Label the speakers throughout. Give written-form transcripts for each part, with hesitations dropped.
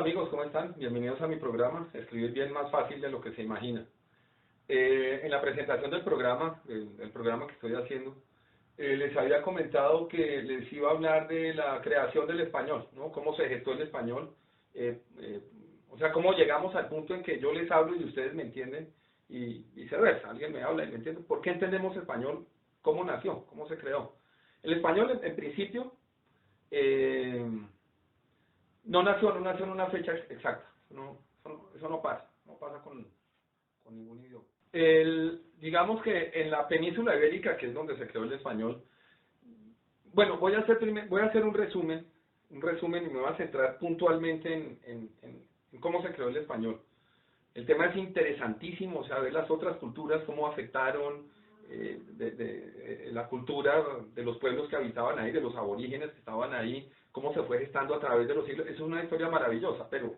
Speaker 1: amigos, ¿cómo están? Bienvenidos a mi programa, Escribir bien más fácil de lo que se imagina. En la presentación del programa, el programa que estoy haciendo, les había comentado que les iba a hablar de la creación del español, ¿no? Cómo se gestó el español, o sea, cómo llegamos al punto en que yo les hablo y ustedes me entienden y viceversa, alguien me habla y me entiende. ¿Por qué entendemos español? ¿Cómo nació? ¿Cómo se creó? El español, en principio, no nació en una fecha exacta, eso no pasa, no pasa con ningún idioma. Digamos que en la península ibérica, que es donde se creó el español, bueno, voy a hacer un resumen y me voy a centrar puntualmente en cómo se creó el español. El tema es interesantísimo, o sea, ver las otras culturas, cómo afectaron la cultura de los pueblos que habitaban ahí, de los aborígenes que estaban ahí, cómo se fue gestando a través de los siglos. Es una historia maravillosa, pero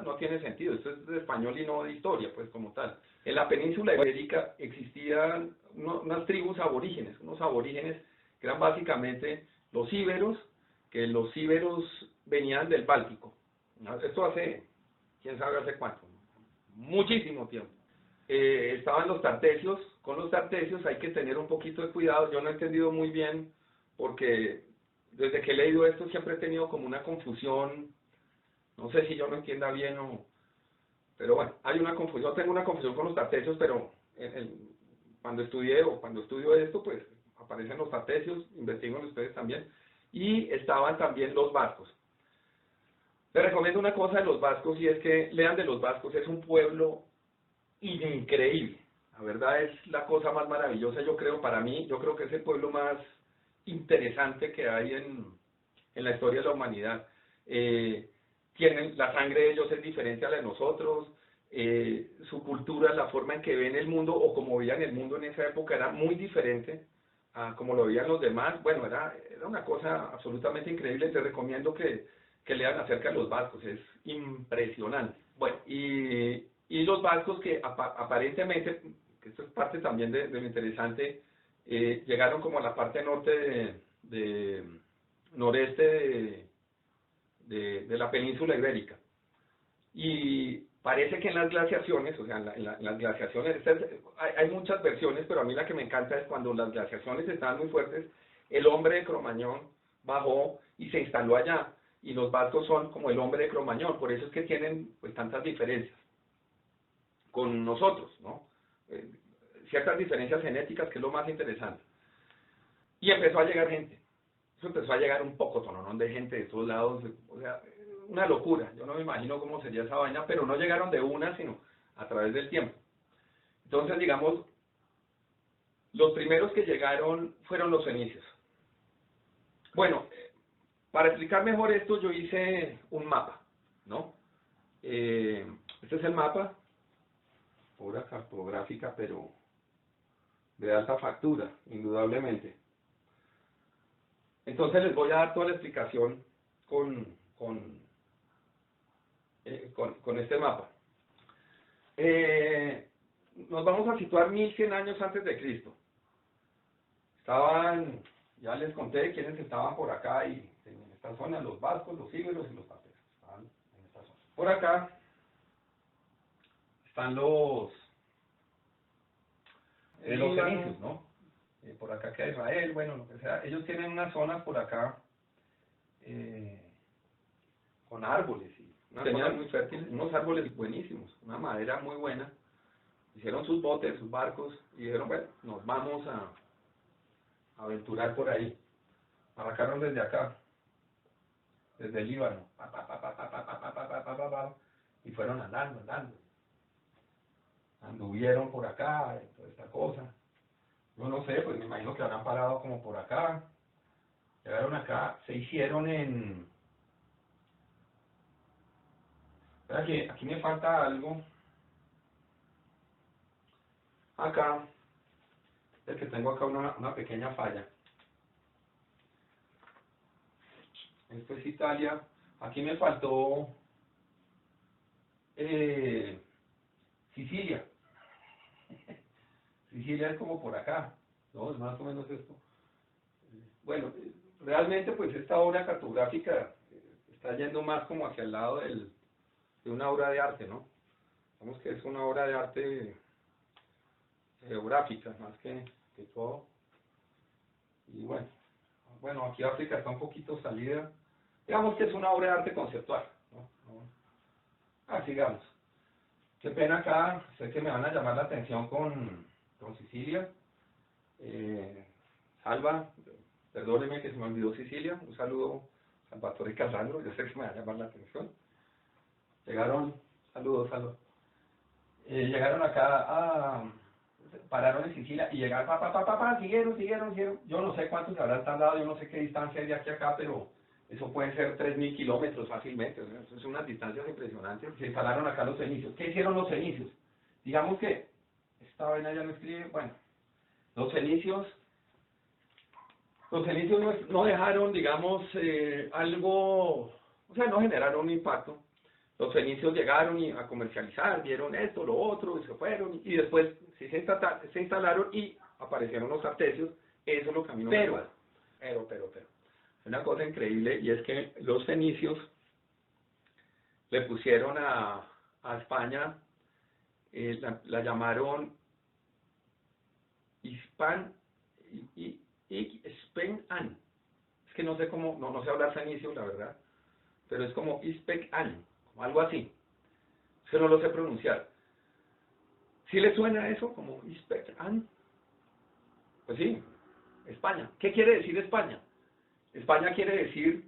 Speaker 1: no tiene sentido. Esto es de español y no de historia, pues como tal. En la península ibérica existían unas tribus aborígenes, unos aborígenes que eran básicamente los íberos, que los íberos venían del Báltico. Esto hace, quién sabe hace cuánto, muchísimo tiempo. Estaban los tartesios. Con los tartesios hay que tener un poquito de cuidado. Yo no he entendido muy bien, porque desde que he leído esto siempre he tenido como una confusión. No sé si yo lo entienda bien pero bueno, hay una confusión. Tengo una confusión con los tartesios, pero cuando estudio esto, pues aparecen los tartesios, investiguen ustedes también. Y estaban también los vascos. Les recomiendo una cosa de los vascos, y es que lean de los vascos. Es un pueblo increíble. La verdad es la cosa más maravillosa, yo creo, para mí. Yo creo que es el pueblo más interesante que hay en la historia de la humanidad. Tienen, la sangre de ellos es diferente a la de nosotros. Su cultura, la forma en que ven el mundo, o como veían el mundo en esa época, era muy diferente a como lo veían los demás. Bueno, era una cosa absolutamente increíble. Te recomiendo que lean acerca de los vascos, es impresionante. Bueno, y los vascos, que aparentemente, que esto es parte también de lo interesante, llegaron como a la parte norte noreste de la península ibérica. Y parece que en las glaciaciones, o sea, en las glaciaciones, hay muchas versiones, pero a mí la que me encanta es cuando las glaciaciones estaban muy fuertes, el hombre de Cromañón bajó y se instaló allá, y los vascos son como el hombre de Cromañón. Por eso es que tienen pues tantas diferencias con nosotros, ¿no? Ciertas diferencias genéticas, que es lo más interesante. Y empezó a llegar gente. Eso empezó a llegar un poco tononón de gente de todos lados, o sea, una locura. Yo no me imagino cómo sería esa vaina, pero no llegaron de una, sino a través del tiempo. Entonces, digamos, los primeros que llegaron fueron los fenicios. Bueno, para explicar mejor esto, yo hice un mapa, ¿no? Este es el mapa, obra cartográfica, pero de alta factura, indudablemente. Entonces les voy a dar toda la explicación con este mapa. Nos vamos a situar 1100 años antes de Cristo. Estaban, ya les conté quiénes estaban por acá y en esta zona: los vascos, los íberos y los tartesios. Estaban en esta zona. Por acá están los fenicios, ¿no? Por acá queda Israel, bueno, lo que sea. Ellos tienen unas zonas por acá con árboles, y unas zonas muy fértiles, unos árboles buenísimos, una madera muy buena. Hicieron sus botes, sus barcos, y dijeron, bueno, nos vamos a aventurar por ahí. Arrancaron desde acá, desde el Líbano, y fueron andando. Anduvieron por acá, y toda esta cosa. Yo no sé, pues me imagino que habrán parado como por acá. Llegaron acá, se hicieron en... Espera que aquí me falta algo. Acá, es que tengo acá una pequeña falla. Esto es Italia. Aquí me faltó Sicilia. Sicilia es como por acá, ¿no? Es más o menos esto. Bueno, realmente pues esta obra cartográfica está yendo más como hacia el lado una obra de arte, ¿no? Digamos que es una obra de arte geográfica, más que todo. Y bueno, aquí África está un poquito salida. Digamos que es una obra de arte conceptual, ¿no? Sigamos. Qué pena acá, sé que me van a llamar la atención con Sicilia. Salva, perdóneme que se me olvidó Sicilia. Un saludo, Salvatore Casandro, yo sé que me va a llamar la atención. Llegaron, saludos, Salva. Llegaron acá pararon en Sicilia y llegaron, siguieron. Yo no sé cuántos habrán tardado, yo no sé qué distancia hay de aquí a acá, pero eso puede ser 3.000 kilómetros fácilmente, ¿no? Eso es unas distancias impresionantes. Se instalaron acá los fenicios. ¿Qué hicieron los fenicios? Digamos que, esta vaina ya no escribe, bueno, los fenicios no dejaron, digamos, algo, o sea, no generaron un impacto. Los fenicios llegaron a comercializar, vieron esto, lo otro, y se fueron, y después sí se instalaron y aparecieron los artesios. Eso es lo que a mí no me gusta. Pero. Una cosa increíble, y es que los fenicios le pusieron a España, la llamaron Hispan, Hispan-an. Es que no sé cómo, no sé hablar fenicio, la verdad, pero es como Hispan-an, como algo así. Es que no lo sé pronunciar. ¿Sí le suena eso? Como Hispan-an. Pues sí, España. ¿Qué quiere decir España? España quiere decir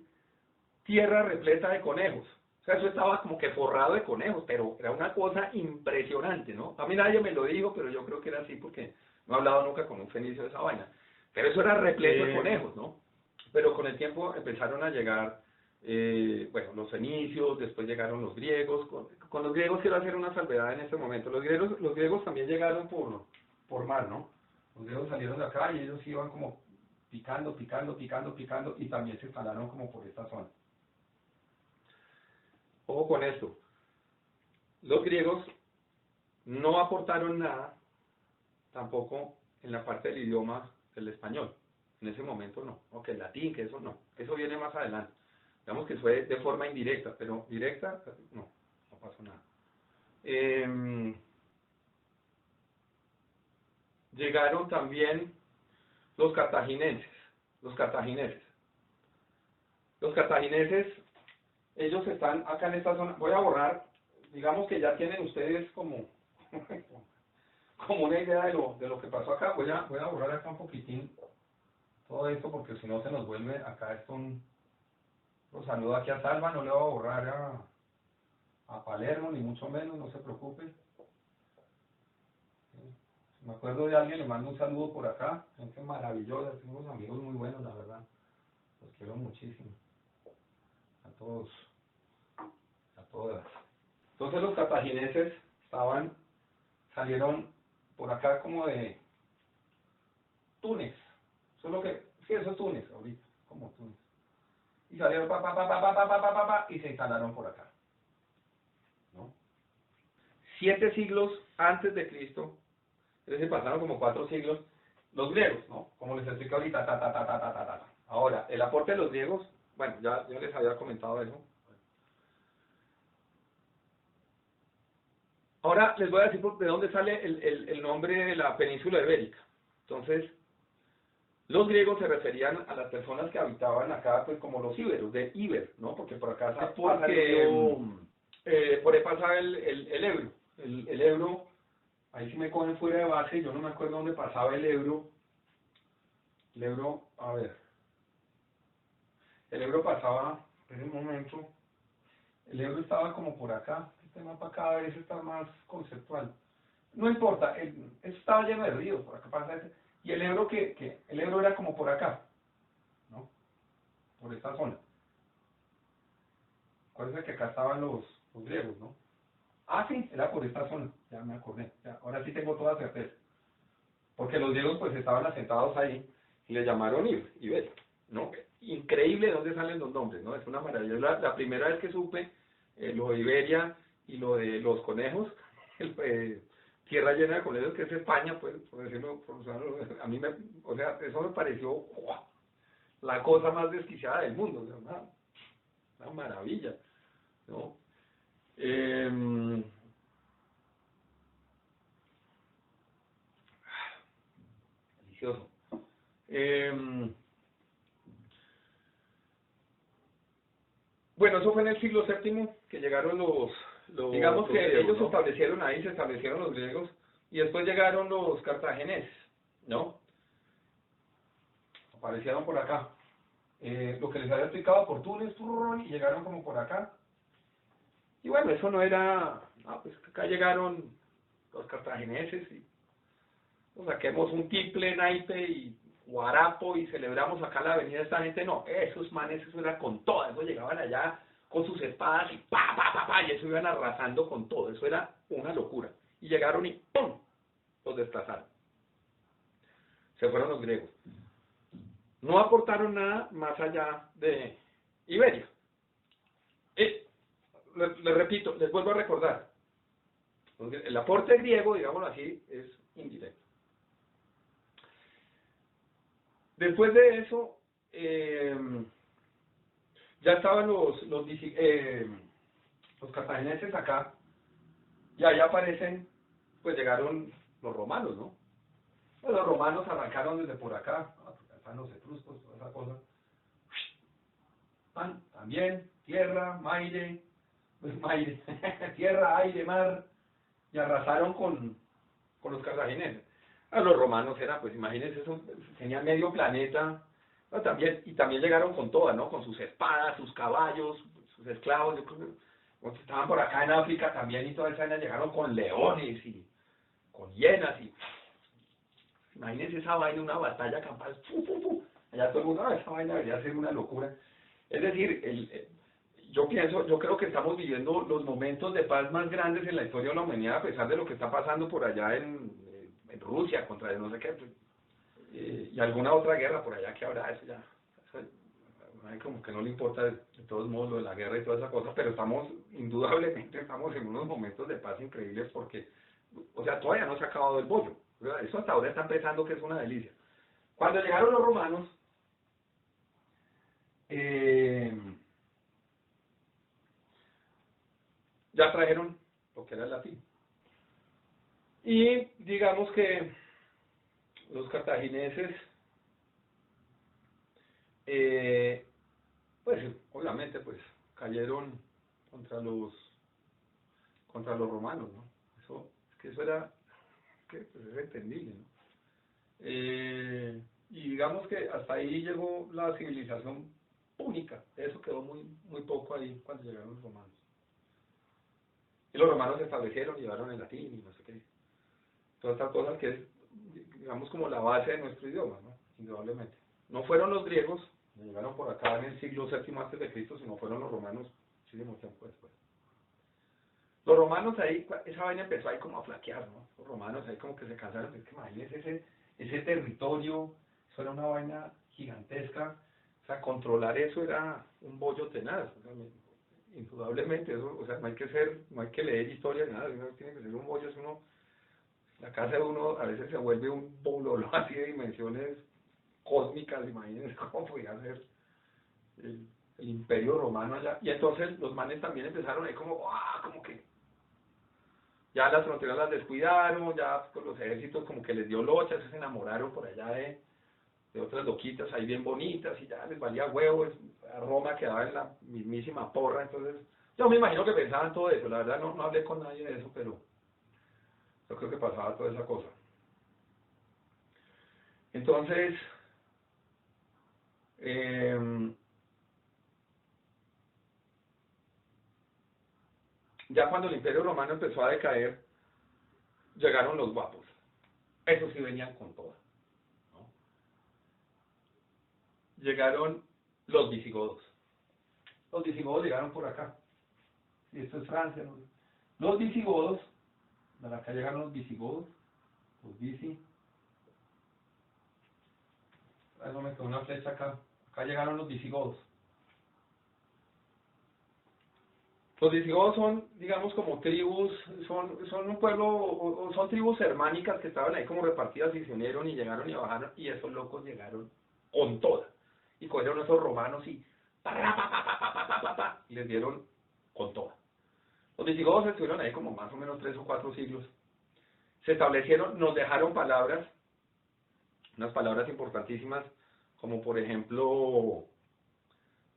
Speaker 1: tierra repleta de conejos. O sea, eso estaba como que forrado de conejos, pero era una cosa impresionante, ¿no? A mí nadie me lo dijo, pero yo creo que era así porque no he hablado nunca con un fenicio de esa vaina. Pero eso era repleto de conejos, ¿no? Pero con el tiempo empezaron a llegar, los fenicios, después llegaron los griegos. Con los griegos quiero hacer una salvedad en este momento. Los griegos también llegaron por mar, ¿no? Los griegos salieron de acá y ellos iban como picando, y también se instalaron como por esta zona. Ojo con esto. Los griegos no aportaron nada tampoco en la parte del idioma del español. En ese momento no. O que el latín, que eso no. Eso viene más adelante. Digamos que fue de forma indirecta, pero directa, no pasó nada. Llegaron también los cartagineses. Los cartagineses, ellos están acá en esta zona. Voy a borrar, digamos que ya tienen ustedes como una idea de lo que pasó acá. Voy a borrar acá un poquitín todo esto porque si no se nos vuelve acá esto los saludo aquí a Salva, no le voy a borrar a Palermo ni mucho menos, no se preocupe. Si me acuerdo de alguien, le mando un saludo por acá, gente maravillosa, tengo unos amigos muy buenos, la verdad, los quiero muchísimo, a todos, a todas. Entonces los cartagineses salieron por acá como de Túnez, sí, eso es Túnez ahorita, como Túnez. Y salieron y se instalaron por acá, ¿no? 7 siglos antes de Cristo, es decir, pasaron como 4 siglos, los griegos, ¿no? Como les expliqué ahorita, Ahora, el aporte de los griegos, bueno, ya yo les había comentado eso. Ahora les voy a decir de dónde sale el nombre de la península ibérica. Entonces, los griegos se referían a las personas que habitaban acá, pues como los íberos, de Iber, ¿no? Porque por acá por ahí pasaba el Ebro. El Ebro, ahí sí me cogen fuera de base, yo no me acuerdo dónde pasaba el Ebro. El Ebro, a ver. El Ebro pasaba, en un momento, el Ebro estaba como por acá. Este mapa cada vez está más conceptual. No importa, estaba lleno de ríos, por acá pasa ese. Y el Ebro el Ebro era como por acá, ¿no? Por esta zona. Acuérdense que acá estaban los griegos, ¿no? Sí, era por esta zona, ya me acordé. Ya, ahora sí tengo toda certeza. Porque los griegos pues estaban asentados ahí y le llamaron Iber, ¿no? Increíble de dónde salen los nombres, ¿no? Es una maravilla. La primera vez que supe lo de Iberia y lo de los conejos, tierra llena de conejos, que es España, pues, por decirlo, a mí eso me pareció la cosa más desquiciada del mundo, o sea, una maravilla, ¿no? Eh, delicioso. Eh, bueno, eso fue en el siglo séptimo que llegaron digamos que
Speaker 2: griegos,
Speaker 1: ellos se
Speaker 2: ¿no?
Speaker 1: establecieron ahí, se establecieron los griegos, y después llegaron los cartagineses, ¿no? Aparecieron por acá. Lo que les había explicado por Túnez, y llegaron como por acá. Y bueno, eso no era, pues acá llegaron los cartagineses y nos saquemos un tiple, naipe y guarapo y celebramos acá la avenida de esta gente. No, esos manes, eso era con todo, eso llegaban allá con sus espadas y y eso iban arrasando con todo, eso era una locura. Y llegaron y ¡pum! Los desplazaron. Se fueron los griegos. No aportaron nada más allá de Iberia. Les repito, les vuelvo a recordar, el aporte griego, digámoslo así, es indirecto. Después de eso, ya estaban los cartagineses acá, y ahí aparecen, pues llegaron los romanos, ¿no? Pues los romanos arrancaron desde por acá, están los etruscos, toda esa cosa. También, tierra, maire, pues maire, tierra, aire, mar, y arrasaron con los cartagineses. A los romanos era, pues imagínense, eso, tenían medio planeta, ¿no? También llegaron con todas, ¿no? Con sus espadas, sus caballos, sus esclavos, yo creo que cuando estaban por acá en África también y toda esa vaina llegaron con leones y con hienas y imagínense esa vaina, una batalla campal, allá todo el mundo, esa vaina debería ser una locura. Es decir, yo creo que estamos viviendo los momentos de paz más grandes en la historia de la humanidad, a pesar de lo que está pasando por allá en Rusia, contra no sé qué, y alguna otra guerra por allá que habrá, eso ya, como que no le importa de todos modos lo de la guerra y toda esa cosa, pero indudablemente estamos en unos momentos de paz increíbles porque, o sea, todavía no se ha acabado el bollo, ¿verdad? Eso hasta ahora está empezando, que es una delicia. Cuando llegaron los romanos, ya trajeron lo que era el latín. Y digamos que los cartagineses, pues obviamente pues cayeron contra los romanos, ¿no? Eso era, pues, era entendible, ¿no? Y digamos que hasta ahí llegó la civilización púnica, eso quedó muy poco ahí cuando llegaron los romanos. Y los romanos se establecieron, llevaron el latín y no sé qué. Todas estas cosas que es, digamos, como la base de nuestro idioma, ¿no? Indudablemente. No fueron los griegos, que llegaron por acá en el siglo VII antes de Cristo, sino fueron los romanos muchísimo tiempo después. Los romanos ahí, esa vaina empezó ahí como a flaquear, ¿no? Los romanos ahí como que se cansaron, es que imagínense ese territorio, eso era una vaina gigantesca, o sea, controlar eso era un bollo tenaz, o sea, indudablemente, eso, o sea, no hay que leer historia ni nada, uno tiene que ser un bollo, la casa de uno a veces se vuelve un bololo así de dimensiones cósmicas, imagínense cómo podía ser el imperio romano allá, y entonces los manes también empezaron ahí como que ya las fronteras las descuidaron, ya con los ejércitos como que les dio locha, se enamoraron por allá de otras loquitas ahí bien bonitas y ya les valía huevos, a Roma quedaba en la mismísima porra, entonces yo me imagino que pensaban todo eso, la verdad no hablé con nadie de eso, pero yo creo que pasaba toda esa cosa. Entonces, ya cuando el Imperio Romano empezó a decaer, llegaron los guapos. Esos sí venían con toda, ¿no? Llegaron los visigodos. Los visigodos llegaron por acá. Y esto es Francia, ¿no? Los visigodos, de acá llegaron los visigodos, los visi. No me quedó una flecha acá. Acá llegaron los visigodos. Los visigodos son, digamos, como tribus, son un pueblo, o son tribus germánicas que estaban ahí como repartidas y se unieron y llegaron y bajaron, y esos locos llegaron con toda. Y cogieron a esos romanos y les dieron con toda. Los visigodos estuvieron ahí como más o menos 3 o 4 siglos. Se establecieron, nos dejaron palabras, unas palabras importantísimas, como por ejemplo,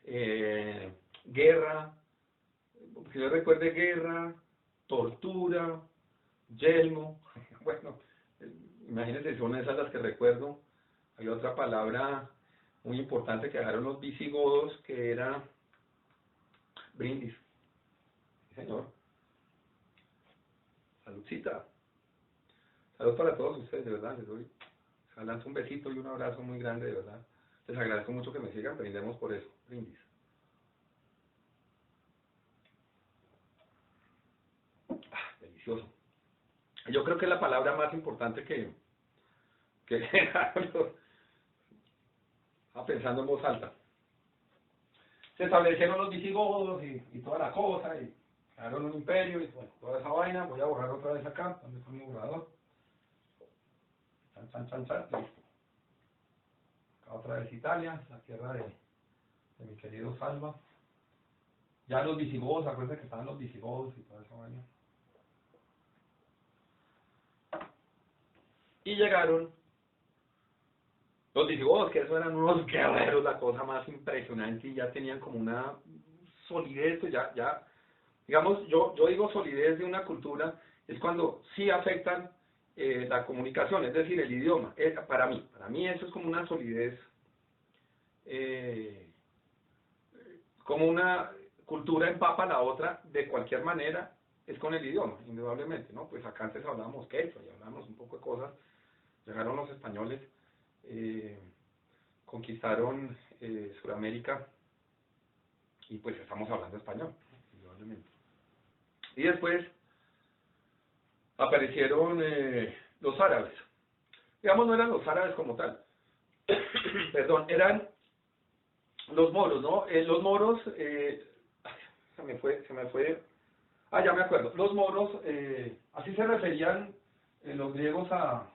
Speaker 1: guerra, si yo recuerde guerra, tortura, yelmo, bueno, imagínense, son esas las que recuerdo. Hay otra palabra muy importante que dejaron los visigodos, que era brindis. Sí, señor. Saludcita. Salud para todos ustedes, de verdad. Les lanzo un besito y un abrazo muy grande, de verdad. Les agradezco mucho que me sigan, brindemos por eso. Brindis. Delicioso. Yo creo que es la palabra más importante que pensando en voz alta. Se establecieron los visigodos y toda la cosa, y crearon un imperio, y bueno, toda esa vaina. Voy a borrar otra vez acá, donde está mi borrador. Chan, chan, chan, chan, listo. Acá otra vez Italia, la tierra de mi querido Salva. Ya los visigodos, acuérdense que estaban los visigodos y toda esa vaina. Y llegaron los visigodos, que eso eran unos guerreros, la cosa más impresionante, y ya tenían como una solidez, pues ya, digamos, yo digo solidez de una cultura, es cuando sí afectan la comunicación, es decir, el idioma. Para mí eso es como una solidez, como una cultura empapa a la otra de cualquier manera, es con el idioma, indudablemente, ¿no? Pues acá antes hablábamos quechua y hablábamos un poco de cosas, llegaron los españoles, conquistaron Sudamérica y pues estamos hablando español, indudablemente. Y después aparecieron los árabes. Digamos, no eran los árabes como tal, perdón, eran los moros, ¿no? Los moros, se me fue, ya me acuerdo, los moros, así se referían los griegos a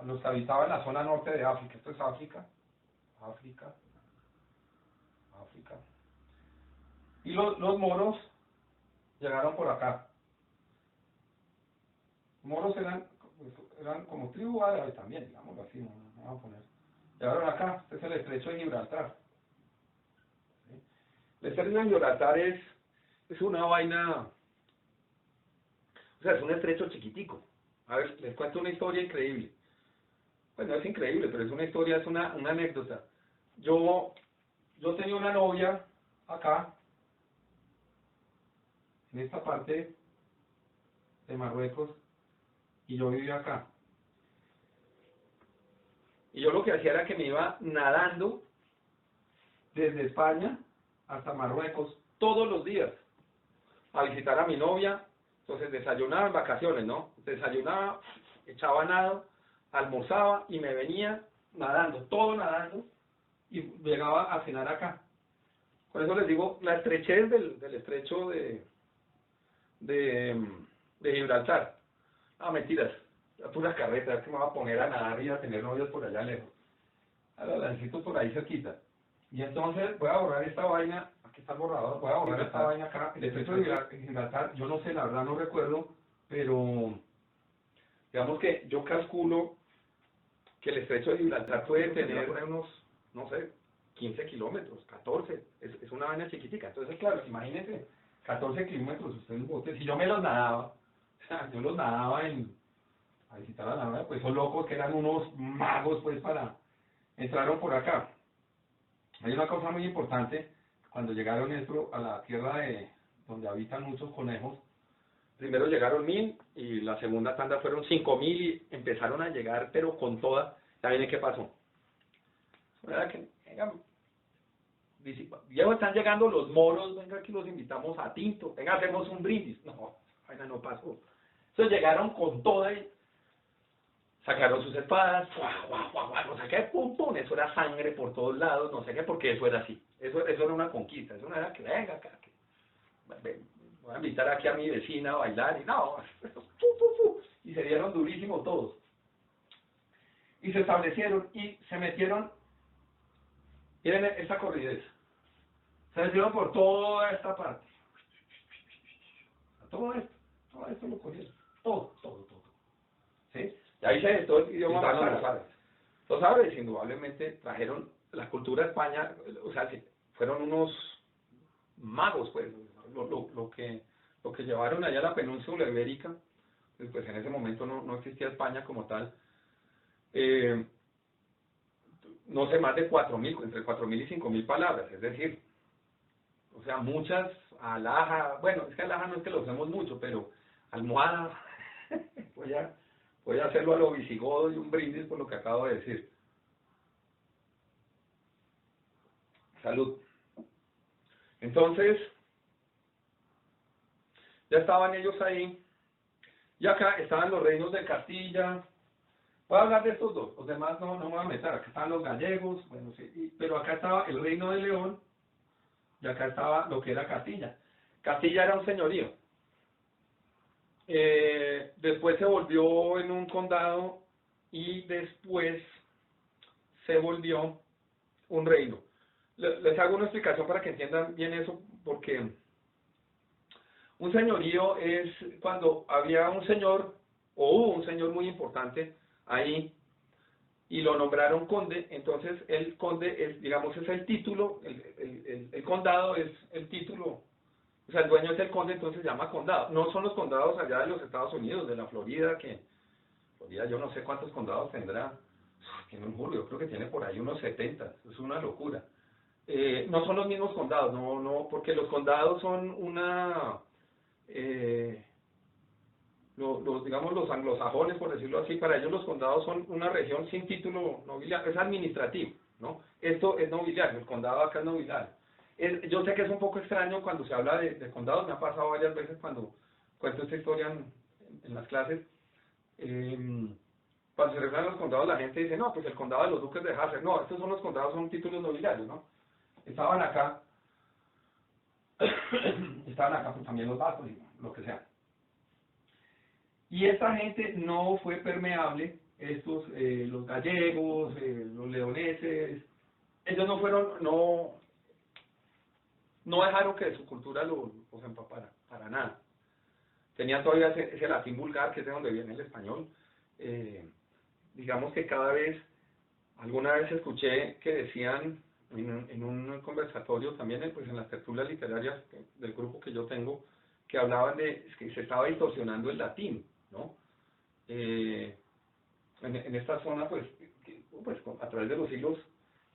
Speaker 1: los que habitaban la zona norte de África. Esto es África. Y los moros llegaron por acá. Moros eran como tribu árabe también, digámoslo así, no vamos a poner. Llegaron acá, este es el estrecho de Gibraltar. ¿Sí? El estrecho de Gibraltar es una vaina, o sea, es un estrecho chiquitico. A ver, les cuento una historia increíble. Bueno, es increíble, pero es una historia, es una anécdota. Yo tenía una novia acá, en esta parte de Marruecos, y yo vivía acá. Y yo lo que hacía era que me iba nadando desde España hasta Marruecos todos los días a visitar a mi novia. Entonces desayunaba en vacaciones, ¿no? Desayunaba, echaba nado, almorzaba y me venía nadando, todo nadando, y llegaba a cenar acá. Por eso les digo, la estrechez del estrecho de Gibraltar. Mentiras, la pura carreta, es que me voy a poner a nadar y a tener novios por allá lejos. Ahora la necesito por ahí cerquita. Y entonces voy a borrar esta vaina, aquí está el borrador, voy a borrar esta vaina acá, el estrecho de Gibraltar, yo no sé, la verdad no recuerdo, pero digamos que yo calculo que el estrecho de Gibraltar puede tener unos, no sé, 15 kilómetros, 14, es una vaina chiquitica. Entonces, claro, imagínense, 14 kilómetros, ustedes botes, si yo me los nadaba, o sea, yo los nadaba a visitar a la novia, pues son locos que eran unos magos, pues, entraron por acá. Hay una cosa muy importante, cuando llegaron a la tierra donde habitan muchos conejos, primero llegaron 1000 y la segunda tanda fueron 5000 y empezaron a llegar, pero con toda. ¿Ya viene qué pasó? ¿Verdad que, venga, ya están llegando los moros, venga aquí los invitamos a tinto, venga hacemos un brindis? No, vaina no pasó. Entonces llegaron con toda y sacaron sus espadas, no sé qué, pum, pum, eso era sangre por todos lados, no sé qué, porque eso era así. Eso era una conquista, eso no era que venga acá, voy a invitar aquí a mi vecina a bailar, y no, y se dieron durísimo todos. Y se establecieron y se metieron, miren esta corridez, se metieron por toda esta parte. todo esto lo cogieron, todo. ¿Sí? Y ahí se gestó el idioma más los árabes. Los árabes indudablemente trajeron la cultura a España, o sea, fueron unos magos, pues, lo que llevaron allá a la península ibérica, pues en ese momento no existía España como tal, no sé, más de 4.000, entre 4.000 y 5.000 palabras, es decir, o sea, muchas, alhaja, bueno, es que alhaja no es que lo usemos mucho, pero almohada, voy a hacerlo a lo visigodo y un brindis por lo que acabo de decir. Salud. Entonces, ya estaban ellos ahí, y acá estaban los reinos de Castilla. Voy a hablar de estos dos, los demás no me voy a meter. Acá estaban los gallegos, bueno, sí, pero acá estaba el reino de León, y acá estaba lo que era Castilla. Castilla era un señorío. Después se volvió en un condado y después se volvió un reino. Les hago una explicación para que entiendan bien eso, porque un señorío es cuando había un señor o hubo un señor muy importante ahí y lo nombraron conde. Entonces el conde es, digamos, es el título, el condado es el título, o sea, el dueño es el conde, entonces se llama condado. No son los condados allá de los Estados Unidos, de la Florida, que Florida yo no sé cuántos condados tendrá, tiene un Julio, yo creo que tiene por ahí unos 70, es una locura. No son los mismos condados, porque los condados son una, digamos los anglosajones, por decirlo así, para ellos los condados son una región sin título nobiliario, es administrativo, ¿no? Esto es nobiliario, el condado acá es nobiliario. Yo sé que es un poco extraño cuando se habla de condados, me ha pasado varias veces cuando cuento esta historia en las clases. Cuando se refieren a los condados, la gente dice, no, pues el condado de los duques de Hesse, no, estos son los condados, son títulos nobiliarios, ¿no? Estaban acá, pues también los vascos y lo que sea. Y esta gente no fue permeable, estos, los gallegos, los leoneses, ellos no fueron, no dejaron que su cultura los empapara, para nada. Tenían todavía ese latín vulgar, que es de donde viene el español. Digamos que cada vez, alguna vez escuché que decían en un conversatorio también, pues en las tertulias literarias del grupo que yo tengo, que hablaban de que se estaba distorsionando el latín, ¿no? En esta zona, pues a través de los siglos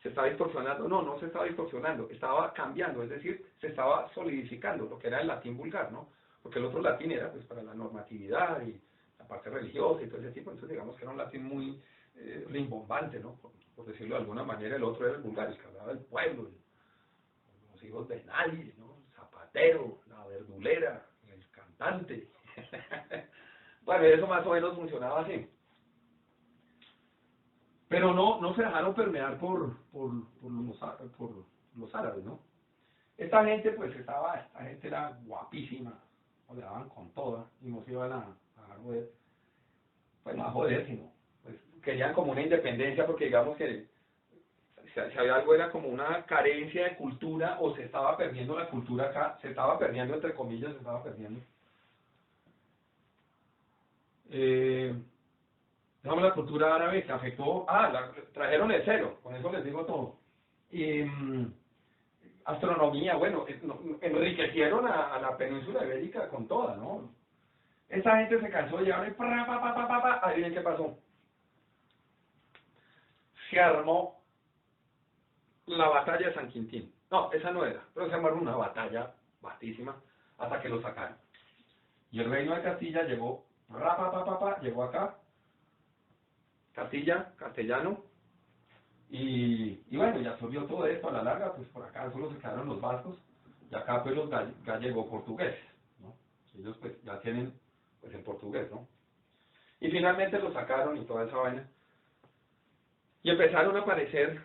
Speaker 1: se estaba distorsionando, no se estaba distorsionando, estaba cambiando, es decir, se estaba solidificando lo que era el latín vulgar, ¿no? Porque el otro latín era pues para la normatividad y la parte religiosa y todo ese tipo, entonces digamos que era un latín muy rimbombante, ¿no? Por decirlo de alguna manera. El otro era el vulgar, el que hablaba del pueblo, los hijos de nadie, ¿no? El zapatero, la verdulera, el cantante. Bueno, eso más o menos funcionaba así. Pero no se dejaron permear por los árabes, ¿no? Esta gente, pues esta gente era guapísima, o le daban con toda, y no se iban a joder, pues no a joder, sino, pues querían como una independencia, porque digamos que si había algo era como una carencia de cultura, o se estaba perdiendo la cultura acá, se estaba perdiendo, entre comillas, se estaba perdiendo. Digamos, la cultura árabe que afectó, trajeron el cero, con eso les digo todo. Y astronomía, bueno, enriquecieron a la península ibérica con toda, ¿no? Esa gente se cansó de hablar y adivinen qué pasó. Se armó la batalla de San Quintín. No, esa no era, pero se armó una batalla vastísima hasta que lo sacaron. Y el reino de Castilla llegó, llegó acá, Castilla, castellano, y bueno, ya absorbió todo esto a la larga, pues por acá solo se quedaron los vascos, y acá pues los gallego-portugueses, ¿no? Ellos pues ya tienen pues el portugués, ¿no? Y finalmente lo sacaron y toda esa vaina, y empezaron a aparecer,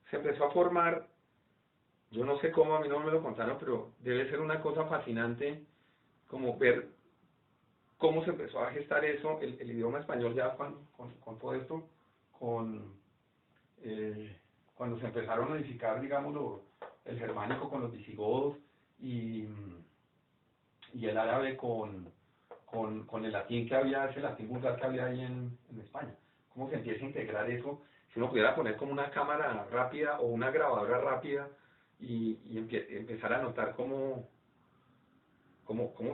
Speaker 1: se empezó a formar, yo no sé cómo, a mí no me lo contaron, pero debe ser una cosa fascinante como ver cómo se empezó a gestar eso, el idioma español ya con todo esto, cuando se empezaron a unificar, digamos, el germánico con los visigodos, y y el árabe con el latín que había, ese latín vulgar que había ahí en España. ¿Cómo se empieza a integrar eso? Si uno pudiera poner como una cámara rápida o una grabadora rápida y empezar a notar cómo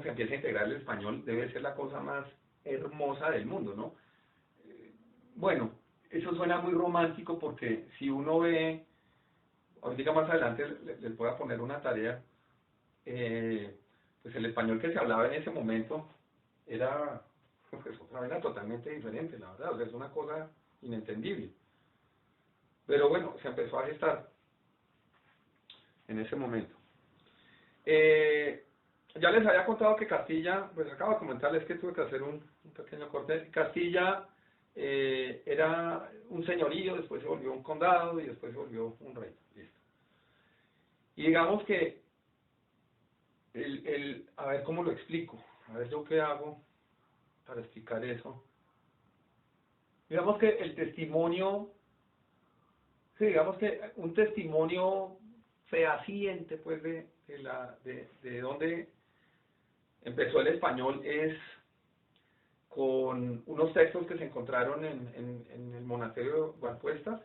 Speaker 1: se empieza a integrar el español, debe ser la cosa más hermosa del mundo, ¿no? Bueno, eso suena muy romántico porque si uno ve, ahorita más adelante les voy a poner una tarea, pues el español que se hablaba en ese momento era pues, otra vaina totalmente diferente, la verdad, o sea, es una cosa inentendible. Pero bueno, se empezó a gestar en ese momento. Ya les había contado que Castilla, pues acabo de comentarles que tuve que hacer un pequeño corte. Castilla era un señorío, después se volvió un condado y después se volvió un reino. Listo. Y digamos que, a ver cómo lo explico, a ver yo qué hago para explicar eso. Digamos que el testimonio, sí, digamos que un testimonio fehaciente pues de dónde empezó el español es con unos textos que se encontraron en el monasterio de Valpuesta.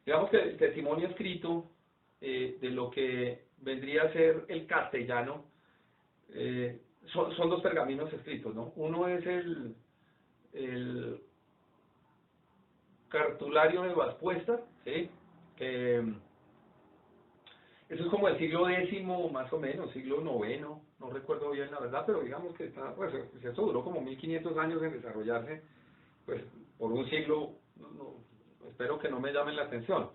Speaker 1: Digamos que el testimonio escrito de lo que vendría a ser el castellano son dos pergaminos escritos, ¿no? Uno es el cartulario de Valpuesta, ¿sí? Eso es como el siglo X más o menos, siglo IX, no recuerdo bien la verdad, pero digamos que está, pues eso duró como 1500 años en desarrollarse, pues por un siglo, espero que no me llamen la atención.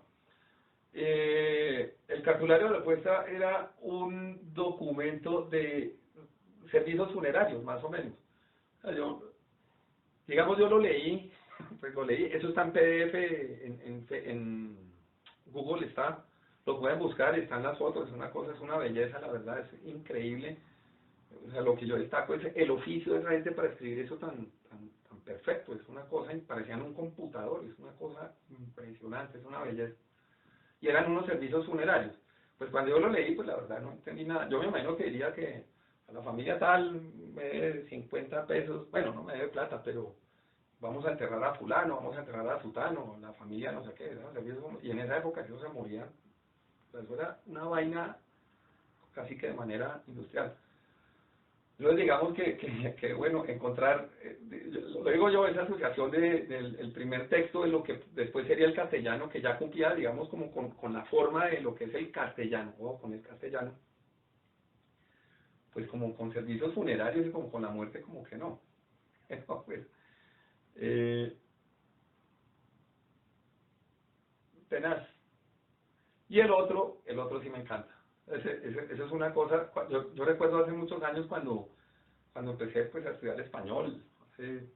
Speaker 1: El cartulario de la Valpuesta era un documento de servicios funerarios, más o menos. O sea, yo lo leí, pues lo leí, eso está en PDF, en Google está, lo pueden buscar, están las fotos, es una cosa, es una belleza, la verdad, es increíble. O sea, lo que yo destaco es el oficio de esa gente para escribir eso tan perfecto, es una cosa, parecían un computador, es una cosa impresionante, es una belleza. Y eran unos servicios funerarios. Pues cuando yo lo leí, pues la verdad no entendí nada. Yo me imagino que diría que a la familia tal me debe 50 pesos, bueno, no me debe plata, pero vamos a enterrar a fulano, vamos a enterrar a sutano, la familia no sé qué, ¿no? Y en esa época ellos se morían. O sea, eso era una vaina casi que de manera industrial. Entonces digamos que bueno, encontrar, lo digo yo, esa asociación del primer texto de lo que después sería el castellano, que ya cumplía, digamos, como con la forma de lo que es el castellano, o con el castellano, pues como con servicios funerarios y como con la muerte, como que no. No, pues, tenaz. Y el otro sí me encanta. Eso es una cosa, yo recuerdo hace muchos años cuando empecé pues a estudiar español, hace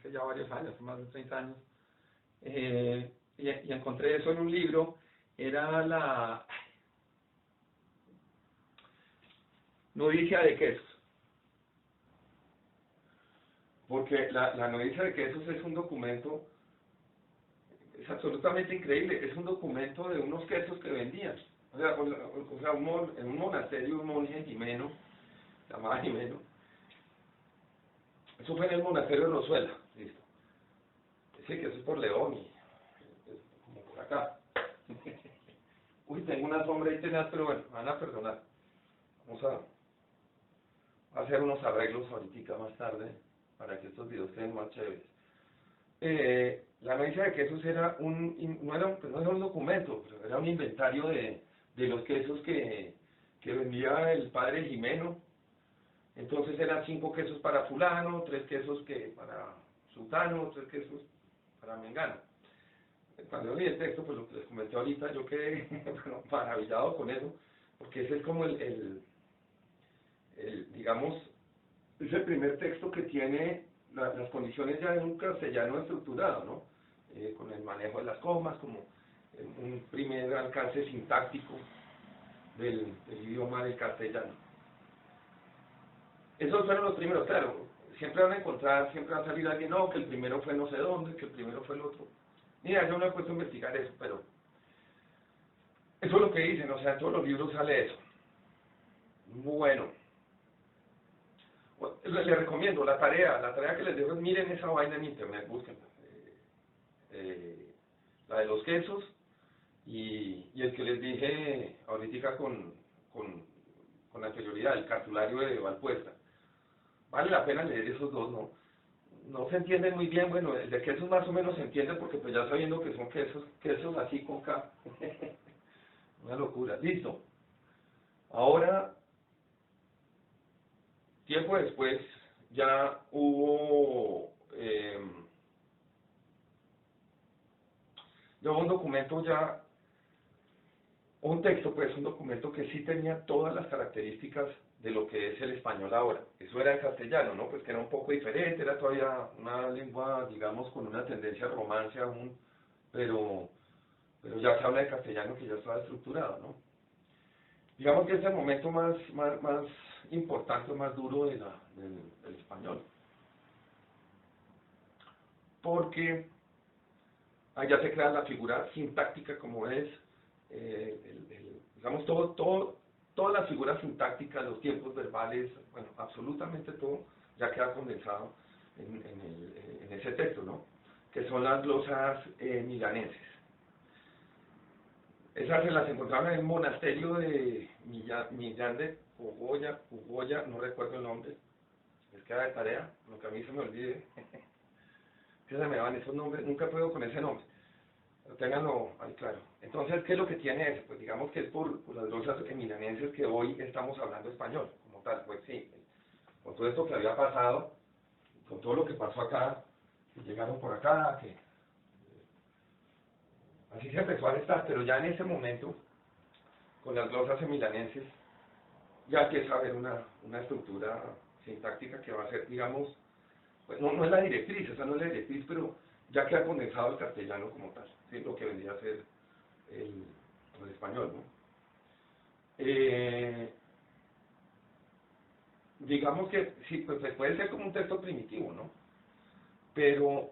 Speaker 1: ya varios años, hace más de 30 años, y encontré eso en un libro, era la Noticia de Quesos, porque la Noticia de Quesos es un documento, es absolutamente increíble, es un documento de unos quesos que vendían. O sea en un monasterio, un monje Jimeno, llamado Jimeno, eso fue en el monasterio de Rosuela, listo. Sí, que eso es por León, y como por acá. Uy, tengo una sombra ahí tenaz, pero bueno, me van a perdonar. Vamos a hacer unos arreglos ahorita más tarde para que estos videos queden más chéveres. La noticia de quesos era no era un documento, pero era un inventario de los quesos que vendía el padre Jimeno. Entonces eran 5 quesos para fulano, 3 quesos para sultano, 3 quesos para mengano. Cuando yo leí el texto, pues lo que les comenté ahorita, yo quedé bueno, maravillado con eso, porque ese es como digamos, es el primer texto que tiene las condiciones ya en un castellano estructurado, ¿no? Con el manejo de las comas, como un primer alcance sintáctico del idioma del castellano. Esos fueron los primeros, claro, siempre van a encontrar, siempre va a salir alguien, no, que el primero fue no sé dónde, que el primero fue el otro. Mira, yo no he puesto a investigar eso, pero eso es lo que dicen, o sea, en todos los libros sale eso. Bueno, Les recomiendo la tarea que les dejo es miren esa vaina en internet, búsquenla. La de los quesos y el que les dije ahorita con anterioridad, el cartulario de Valpuesta. Vale la pena leer esos dos, ¿no? No se entienden muy bien, bueno, el de quesos más o menos se entiende porque pues ya sabiendo que son quesos así con K. Una locura. Listo. Ahora, tiempo después, ya hubo un documento ya, un texto, pues, un documento que sí tenía todas las características de lo que es el español ahora. Eso era en castellano, ¿no? Pues que era un poco diferente, era todavía una lengua, digamos, con una tendencia a romance aún, pero ya se habla de castellano que ya estaba estructurado, ¿no? Digamos que es el momento más importante, más duro del español. Porque allá se crea la figura sintáctica como es, digamos, todas las figuras sintácticas, los tiempos verbales, bueno, absolutamente todo ya queda condensado en ese texto, ¿no? Que son las glosas milanenses. Esas se las encontraron en el monasterio de Millán de Cogolla, no recuerdo el nombre, les queda de tarea, lo que a mí se me olvide, que se me van esos nombres, nunca puedo con ese nombre, pero ténganlo ahí claro. Entonces, ¿qué es lo que tiene eso? Pues digamos que es por las glosas milanenses que hoy estamos hablando español, como tal, pues sí, con todo esto que había pasado, con todo lo que pasó acá, que llegaron por acá, que así se empezó a estar, pero ya en ese momento, con las glosas milanenses, ya empieza a haber una estructura sintáctica que va a ser, digamos, pues no es la directriz, esa no es la directriz, pero ya queda condensado el castellano como tal, ¿sí? Lo que vendría a ser el español, ¿no? Digamos que sí, pues puede ser como un texto primitivo, ¿no? Pero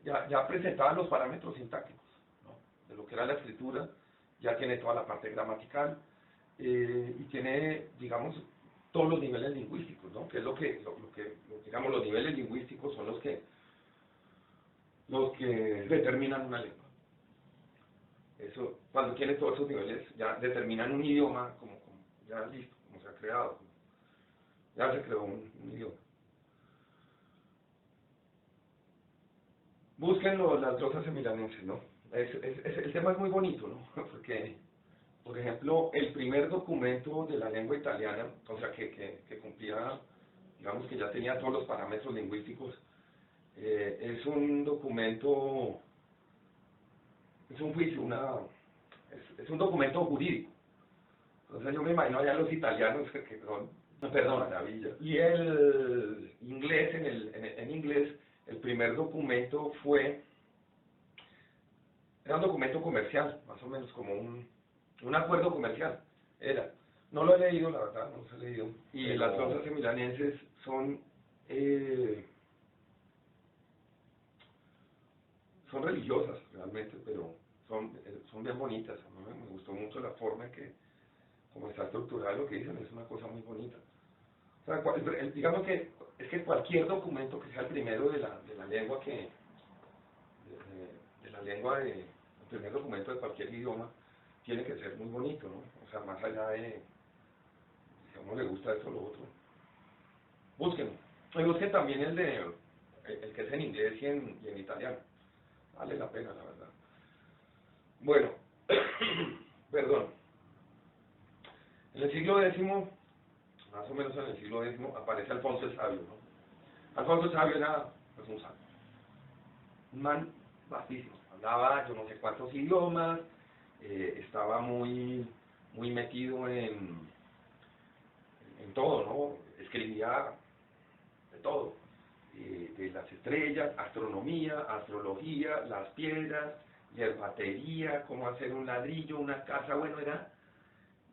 Speaker 1: ya presentaba los parámetros sintácticos, ¿no? De lo que era la escritura, ya tiene toda la parte gramatical, y tiene, digamos, todos los niveles lingüísticos, ¿no? Que es digamos, los niveles lingüísticos son los que determinan una lengua. Eso, cuando tiene todos esos niveles, ya determinan un idioma como ya listo, como se ha creado, ya se creó un idioma. Búsquenlo, las glosas milanenses, ¿no? El tema es muy bonito, ¿no? Porque, por ejemplo, el primer documento de la lengua italiana, o sea, que cumplía, digamos que ya tenía todos los parámetros lingüísticos, es un documento, es un juicio, es un documento jurídico. Entonces yo me imagino allá los italianos que son, perdón, maravilla. Y el inglés, en inglés, el primer documento era un documento comercial, más o menos como un acuerdo comercial, era. No lo he leído, la verdad, no lo he leído. Y las glosas milanenses son religiosas realmente, pero son bien bonitas. A mí me gustó mucho la forma en que, como está estructurado lo que dicen, es una cosa muy bonita. O sea, digamos que es que cualquier documento que sea el primero de la lengua el primer documento de cualquier idioma, tiene que ser muy bonito, ¿no? O sea, más allá de si a uno le gusta eso o lo otro. Búsquenlo. Y busquen también el que es en inglés y en italiano. Vale la pena, la verdad. Bueno, perdón. En el siglo X, más o menos en el siglo X, aparece Alfonso el Sabio, ¿no? Alfonso el Sabio era, pues, un sabio. Un man vastísimo. Hablaba yo no sé cuántos idiomas, estaba muy metido en todo, ¿no? Escribía de todo, de las estrellas, astronomía, astrología, las piedras, hierbatería, cómo hacer un ladrillo, una casa, bueno, era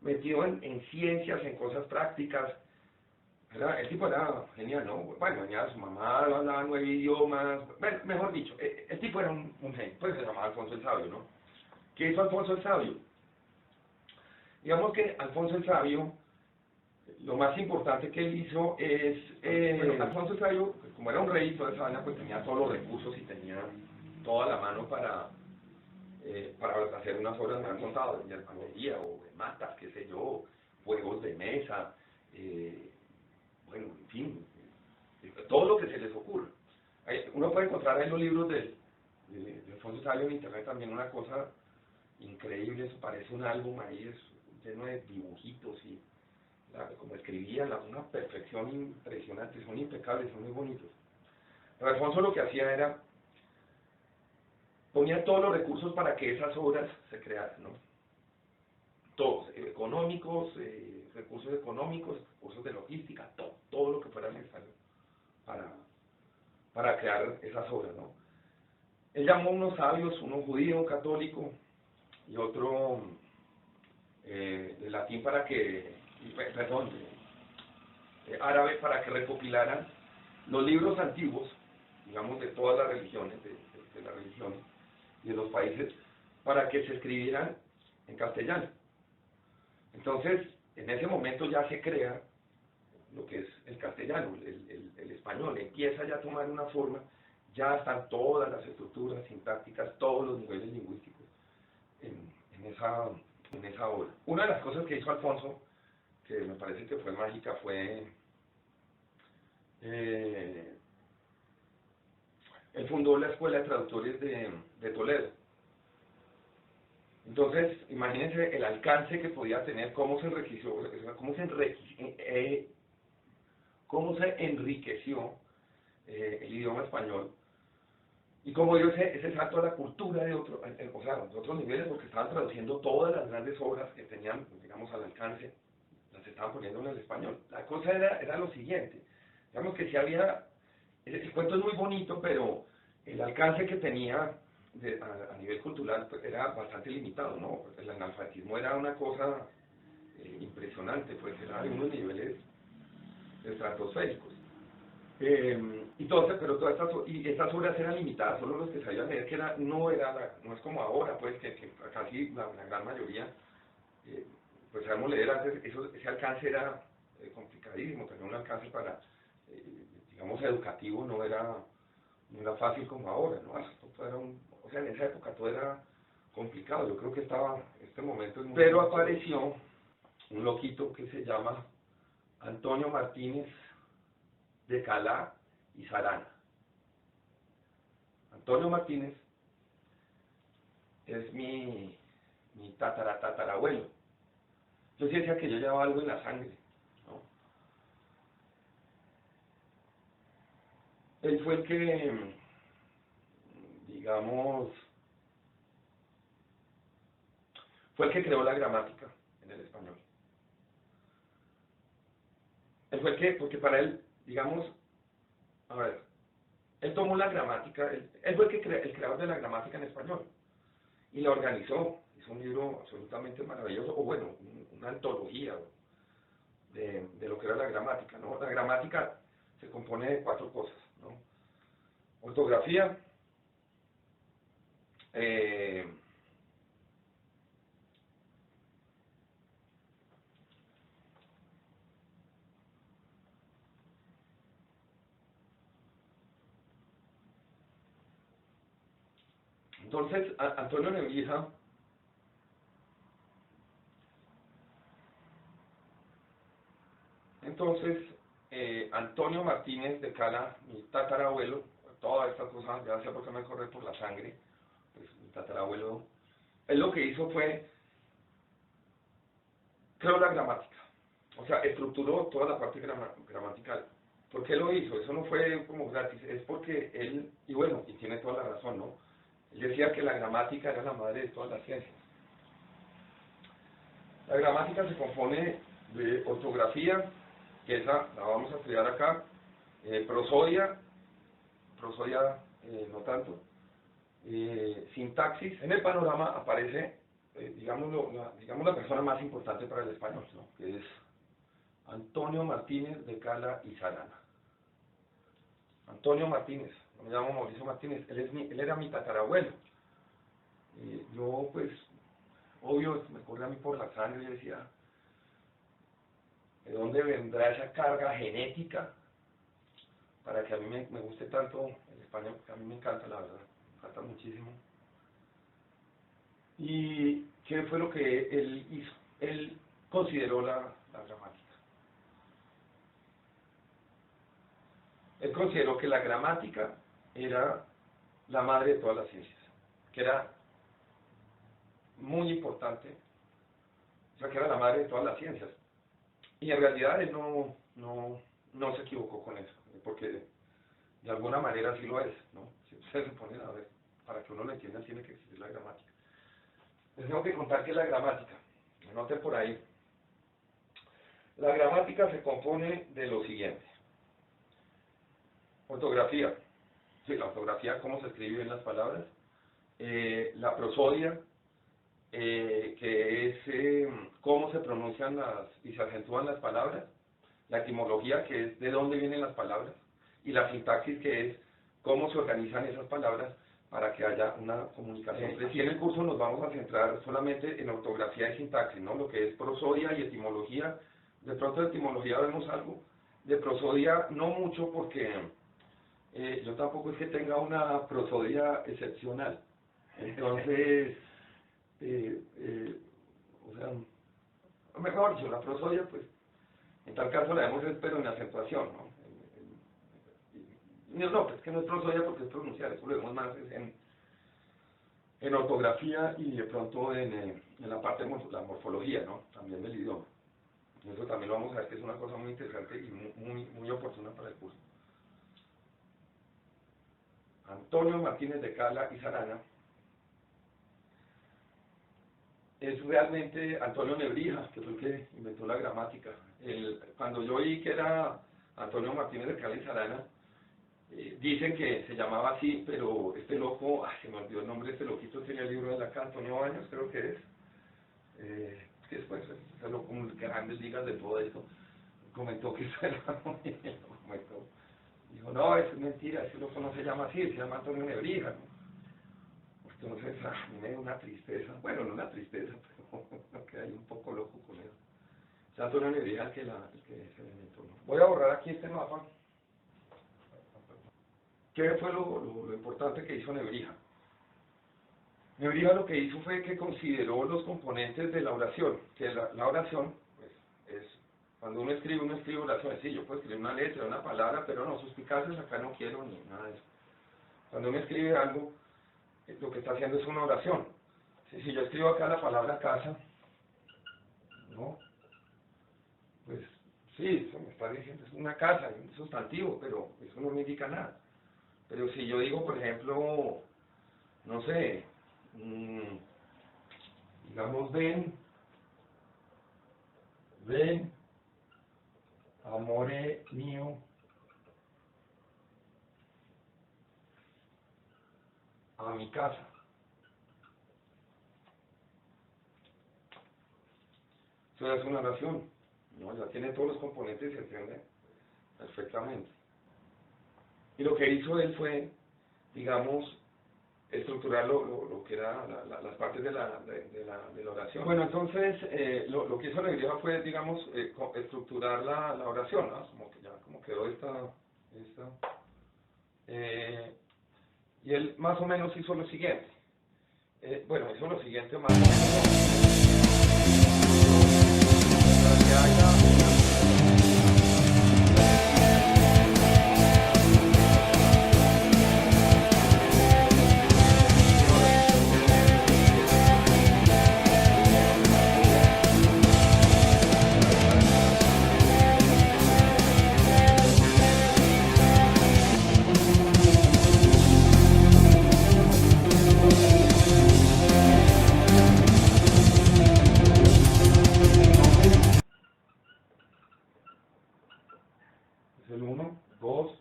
Speaker 1: metido en ciencias, en cosas prácticas. El tipo era genial, ¿no? Bueno, venía su mamá, hablaba 9 idiomas, bueno, mejor dicho, el tipo era un genio, pues se llamaba Alfonso el Sabio, ¿no? ¿Qué hizo Alfonso el Sabio? Digamos que Alfonso el Sabio Lo más importante que él hizo es, bueno, Alfonso Sayo, pues, como era un rey y toda esa vaina, pues tenía todos los recursos y tenía toda la mano para hacer unas obras, me han contado, de albañilería o de matas, qué sé yo, juegos de mesa, bueno, en fin, todo lo que se les ocurra. Uno puede encontrar ahí los libros de Alfonso Sayo en internet también, una cosa increíble, eso parece un álbum ahí, es lleno de dibujitos y como escribían, una perfección impresionante, son impecables, son muy bonitos. Pero Alfonso lo que hacía era, ponía todos los recursos para que esas obras se crearan, ¿no? Todos, económicos, recursos económicos, recursos de logística, todo lo que fuera necesario para, para crear esas obras, ¿no? Él llamó a unos sabios, uno judío, un católico y otro de latín para que, perdón, árabe para que recopilaran los libros antiguos, digamos, de todas las religiones, de las religiones y de los países, para que se escribieran en castellano. Entonces, en ese momento ya se crea lo que es el castellano, el español, empieza ya a tomar una forma, ya están todas las estructuras sintácticas, todos los niveles lingüísticos en esa obra. Una de las cosas que hizo Alfonso, que me parece que fue mágica, fue él fundó la Escuela de Traductores de Toledo. Entonces, imagínense el alcance que podía tener, cómo se enriqueció, cómo se enriqueció el idioma español, y cómo dio ese salto a la cultura de o sea, de otros niveles, porque estaban traduciendo todas las grandes obras que tenían, digamos, al alcance, las estaban poniendo en el español. La cosa era lo siguiente, digamos que si había, el cuento es muy bonito, pero el alcance que tenía a nivel cultural pues, era bastante limitado, ¿no? El analfabetismo era una cosa impresionante, pues era de unos niveles estratosféricos. Pero estas obras eran limitadas, solo los que sabían leer, que no es como ahora, pues que casi la gran mayoría, pues sabemos leer, antes ese alcance era complicadísimo, tener un alcance para, digamos, educativo no era fácil como ahora, ¿no? O sea, en esa época todo era complicado, yo creo que este momento es muy... Pero apareció un loquito que se llama Antonio Martínez de Calá y Sarana. Antonio Martínez es mi tatarabuelo. Yo sí decía que yo llevaba algo en la sangre, ¿no? Él fue el que, digamos, fue el que creó la gramática en el español. Él fue el que, porque para él, digamos, a ver, él tomó la gramática, él fue el creador de la gramática en español y la organizó, hizo un libro absolutamente maravilloso, o bueno, una antología de lo que era la gramática, ¿no? La gramática se compone de 4 cosas, ¿no? Ortografía, entonces Antonio Nebrija Antonio Martínez de Cala, mi tatarabuelo, todas estas cosas, ya sé por qué me corre por la sangre, pues mi tatarabuelo, él lo que hizo fue, creó la gramática, o sea, estructuró toda la parte gramatical. ¿Por qué lo hizo? Eso no fue como gratis, es porque él, y bueno, y tiene toda la razón, ¿no? Él decía que la gramática era la madre de todas las ciencias. La gramática se compone de ortografía, que esa la vamos a estudiar acá, prosodia no tanto, sintaxis. En el panorama aparece, digamos, la persona más importante para el español, ¿no? Que es Antonio Martínez de Cala y Sarana. Antonio Martínez, no me llamo Mauricio Martínez, él era mi tatarabuelo. Yo, pues, obvio, me corría a mí por la sangre y decía,
Speaker 2: ¿De dónde vendrá esa carga genética para que a mí me guste tanto el español? Porque a mí me encanta, la verdad, me encanta muchísimo. ¿Y qué fue lo que él hizo? Él consideró la gramática. Él consideró que la gramática era la madre de todas las ciencias, que era muy importante, o sea, que era la madre de todas las ciencias. Y en realidad él no se equivocó con eso, porque de alguna manera sí lo es, ¿no? Si ustedes se ponen a ver, para que uno lo entienda tiene que existir la gramática. Les tengo que contar qué es la gramática, anoten por ahí. La gramática se compone de lo siguiente: ortografía, sí, la ortografía, cómo se escriben las palabras, la prosodia, que es cómo se pronuncian y se acentúan las palabras, la etimología, que es de dónde vienen las palabras, y la sintaxis, que es cómo se organizan esas palabras para que haya una comunicación. Aquí en el curso nos vamos a centrar solamente en ortografía y sintaxis, ¿no? Lo que es prosodia y etimología. De pronto de etimología vemos algo, de prosodia no mucho, porque yo tampoco es que tenga una prosodia excepcional. Entonces, o sea, mejor dicho, la prosodia, pues, en tal caso la vemos, pero en acentuación, ¿no? No, pues que no es prosodia porque es pronunciar, eso lo vemos más en ortografía y de pronto en la parte de la morfología, ¿no? También del idioma. Y eso también lo vamos a ver, que es una cosa muy interesante y muy oportuna para el curso. Antonio Martínez de Cala y Sarana es realmente Antonio Nebrija, que fue el que inventó la gramática. Cuando yo oí que era Antonio Martínez de Cala y Sarana, dicen que se llamaba así, pero este loco, se me olvidó el nombre de este loquito, tenía el libro de la acá, Antonio Baños, creo que es, que después se lo como grandes ligas de todo eso, comentó que eso era comentó. Dijo, no, eso es mentira, ese loco no se llama así, se llama Antonio Nebrija, ¿no? Entonces, a mí me da una tristeza, bueno, no una tristeza, pero quedé un poco loco con eso. O sea, Antonio Nebrija el que se le inventó, ¿no? Voy a borrar aquí este mapa. ¿Qué fue lo importante que hizo Nebrija? Nebrija lo que hizo fue que consideró los componentes de la oración, que la oración, pues, es, cuando uno escribe oraciones, sí, yo puedo escribir una letra, una palabra, pero no, suspicacias acá no quiero ni nada de eso. Cuando uno escribe algo, lo que está haciendo es una oración. Si yo escribo acá la palabra casa, ¿no? Pues sí, eso me está diciendo, es una casa, es un sustantivo, pero eso no me indica nada. Pero si yo digo, por ejemplo, no sé, digamos, ven, amore mío, a mi casa. Eso ya es una oración, ¿no? Ya tiene todos los componentes y se entiende perfectamente. Y lo que hizo él fue, digamos, estructurar lo que eran las partes de la oración. Bueno, entonces, lo que hizo Nebrija fue, digamos, estructurar la oración, ¿no? Como que ya, como quedó esta y él más o menos hizo lo siguiente. Bueno, hizo lo siguiente más o menos. Para que haya es el 1, 2,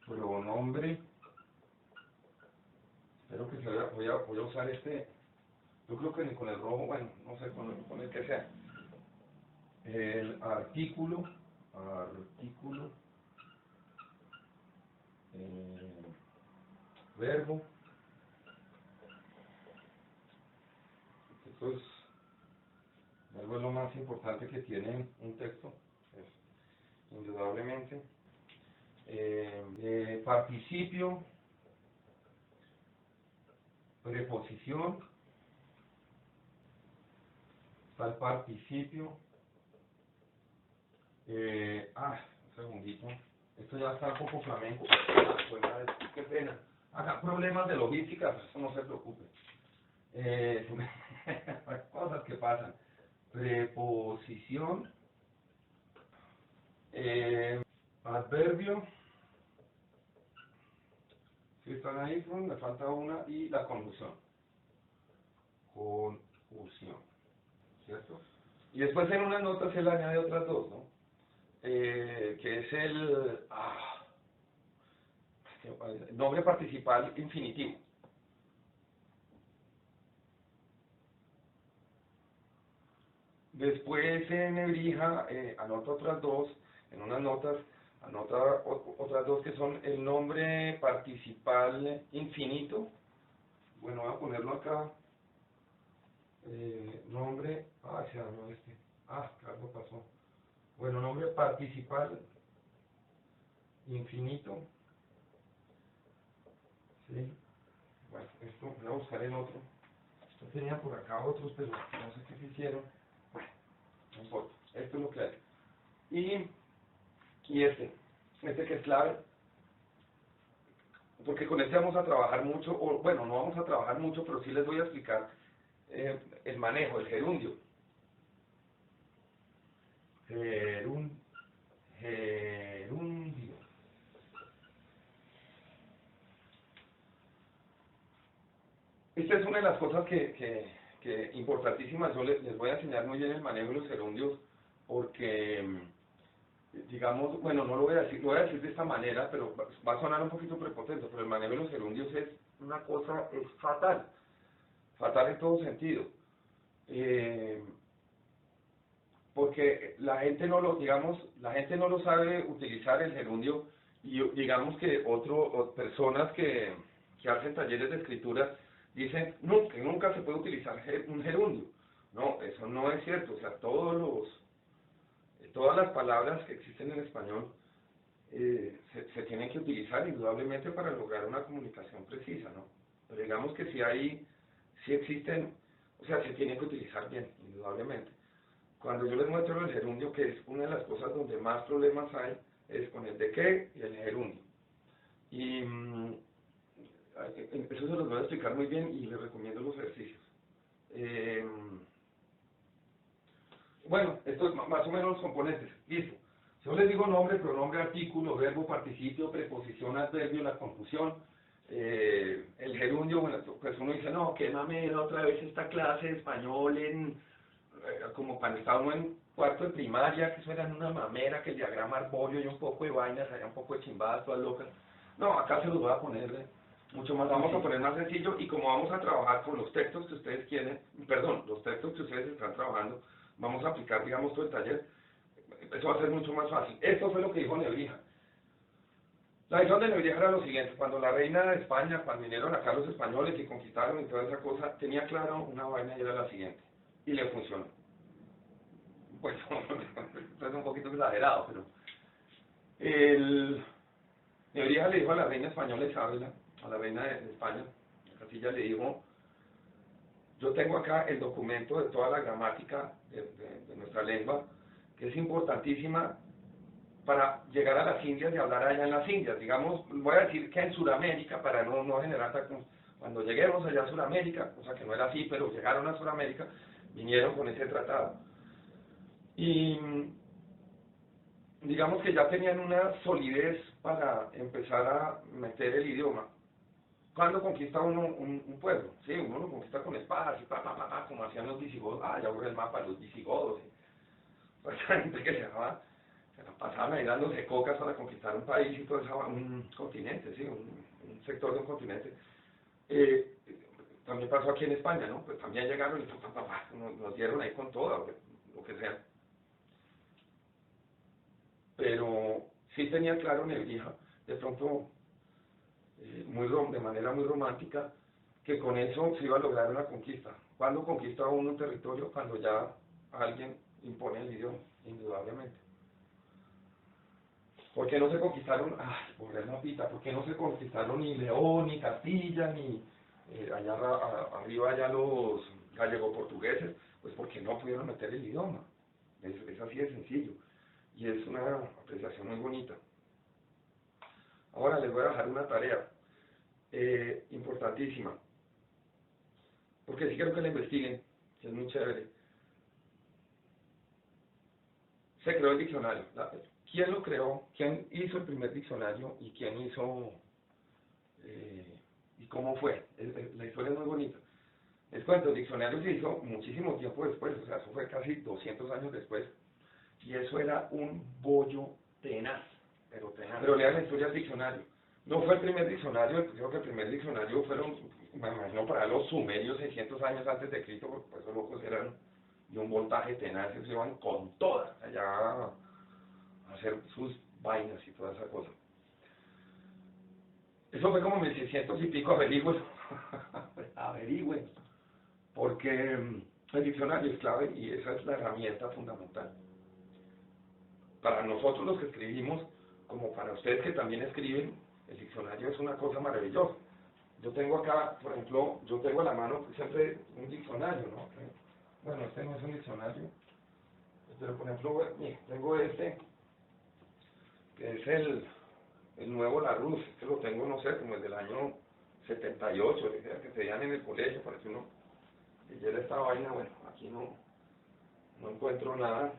Speaker 2: pronombre. Espero que se vea, voy a usar este, yo creo que con el rojo, bueno, no sé, con el que sea. El artículo, verbo, esto es verbo es lo más importante que tiene un texto, pues, indudablemente. Participio, preposición, está el participio. Un segundito. Esto ya está un poco flamenco. Pues, qué pena. Acá problemas de logística, pues eso no se preocupe. Cosas que pasan. Preposición. Adverbio. Si están ahí, me falta una. Y la conjunción. Conjunción. ¿Cierto? Y después en unas notas él añade otras dos, ¿no? Que es el nombre participal infinitivo. Después en Nebrija anota otras dos, en unas notas anota otras dos que son el nombre participal infinito. Bueno, voy a ponerlo acá. Nombre, se dañó este. Algo pasó. Bueno, nombre participal infinito. Sí. Bueno, esto voy a buscar el otro. Yo tenía por acá otros, pero no sé qué se hicieron. Bueno, no importa. Esto es lo que hay. Y este que es clave, porque con este vamos a trabajar mucho, o bueno, no vamos a trabajar mucho, pero sí les voy a explicar el manejo, el gerundio. Gerundio. Esta es una de las cosas que importantísimas. Yo les voy a enseñar muy bien el manejo de los gerundios, porque, digamos, bueno, no lo voy a decir, lo voy a decir de esta manera, pero va a sonar un poquito prepotente, pero el manejo de los gerundios es una cosa, es fatal en todo sentido. Porque la gente no lo sabe utilizar el gerundio, y digamos que personas que hacen talleres de escritura dicen que nunca se puede utilizar un gerundio. No, eso no es cierto. O sea, todas las palabras que existen en español se tienen que utilizar indudablemente para lograr una comunicación precisa, ¿no? Pero digamos que si existen, o sea, se tienen que utilizar bien, indudablemente. Cuando yo les muestro el gerundio, que es una de las cosas donde más problemas hay, es con el de qué y el gerundio. Y eso se los voy a explicar muy bien y les recomiendo los ejercicios. Bueno, esto es más o menos los componentes. Listo. Yo les digo nombre, pronombre, artículo, verbo, participio, preposición, adverbio, la conjunción. El gerundio, bueno, pues uno dice, no, qué mamera, otra vez esta clase de español como cuando estaba uno en cuarto de primaria, que eso era una mamera, que el diagrama arbóreo y un poco de vainas, había un poco de chimbadas, todas locas. No, acá se los voy a poner mucho más, vamos a poner más sencillo, y como vamos a trabajar con los textos que ustedes quieren, los textos que ustedes están trabajando, vamos a aplicar, digamos, todo el taller, eso va a ser mucho más fácil. Esto fue lo que dijo Nebrija. La visión de Nebrija era lo siguiente: cuando la reina de España, cuando vinieron acá los españoles y conquistaron y toda esa cosa, tenía claro una vaina y era la siguiente, y le funcionó. Pues es un poquito exagerado, pero Nebrija le dijo a la reina española Isabela, a la reina de España, de Castilla, le dijo: yo tengo acá el documento de toda la gramática de nuestra lengua, que es importantísima para llegar a las Indias y hablar allá en las Indias. Digamos, voy a decir que en Sudamérica, para no generar cuando lleguemos allá a Sudamérica, cosa que no era así, pero llegaron a Sudamérica, vinieron con ese tratado. Y digamos que ya tenían una solidez para empezar a meter el idioma. ¿Cuándo conquista uno un pueblo? Sí, uno lo conquista con espadas y como hacían los visigodos. Ya borré el mapa, los visigodos. Pues gente que se la pasaban ahí dándose cocas para conquistar un país y todo eso, un continente, sí, un sector de un continente. También pasó aquí en España, ¿no? Pues también llegaron y nos dieron ahí con todo, lo que sea. Pero sí tenía claro Nebrija, de pronto, de manera muy romántica, que con eso se iba a lograr una conquista. ¿Cuándo conquista uno un territorio? Cuando ya alguien impone el idioma, indudablemente. ¿Por qué no se conquistaron, volver la pita, por qué no se conquistaron ni León, ni Castilla, ni allá arriba ya los gallego-portugueses? Pues porque no pudieron meter el idioma. Es así de sencillo. Y es una apreciación muy bonita. Ahora les voy a dejar una tarea importantísima, porque sí quiero que la investiguen, que es muy chévere. Se creó el diccionario. ¿Quién lo creó? ¿Quién hizo el primer diccionario? ¿Y quién hizo? ¿Y cómo fue? La historia es muy bonita. Les cuento, el diccionario se hizo muchísimo tiempo después, o sea, eso fue casi 200 años después, y eso era un bollo tenaz, pero tenaz. Pero lean la historia del diccionario. No fue el primer diccionario, creo que el primer diccionario fueron, me imagino, para los sumerios 600 años antes de Cristo, porque pues, esos locos eran de un voltaje tenaz, se iban con todas allá a hacer sus vainas y toda esa cosa. Eso fue como 1600 y pico, averigüen, porque el diccionario es clave y esa es la herramienta fundamental. Para nosotros los que escribimos, como para ustedes que también escriben, el diccionario es una cosa maravillosa. Yo tengo acá, por ejemplo, yo tengo a la mano siempre un diccionario, ¿no? Bueno, este no es un diccionario, pero por ejemplo, tengo este, que es el nuevo Larousse, que lo tengo, no sé, como el del año 78, que se veían en el colegio, para que uno leyera esta vaina. Bueno, aquí no encuentro nada,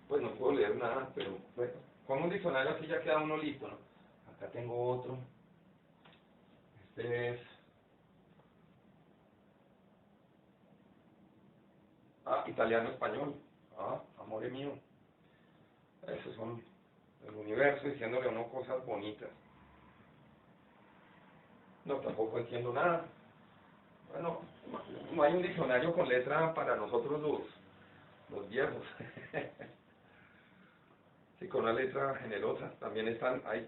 Speaker 2: pues no puedo leer nada, pero bueno, con un diccionario aquí ya queda uno listo, ¿no? Acá tengo otro, este es, italiano-español, amore mío, esos son el universo diciéndole a uno cosas bonitas. No, tampoco entiendo nada. Bueno, no hay un diccionario con letra para nosotros los viejos. Sí, con una letra generosa. También hay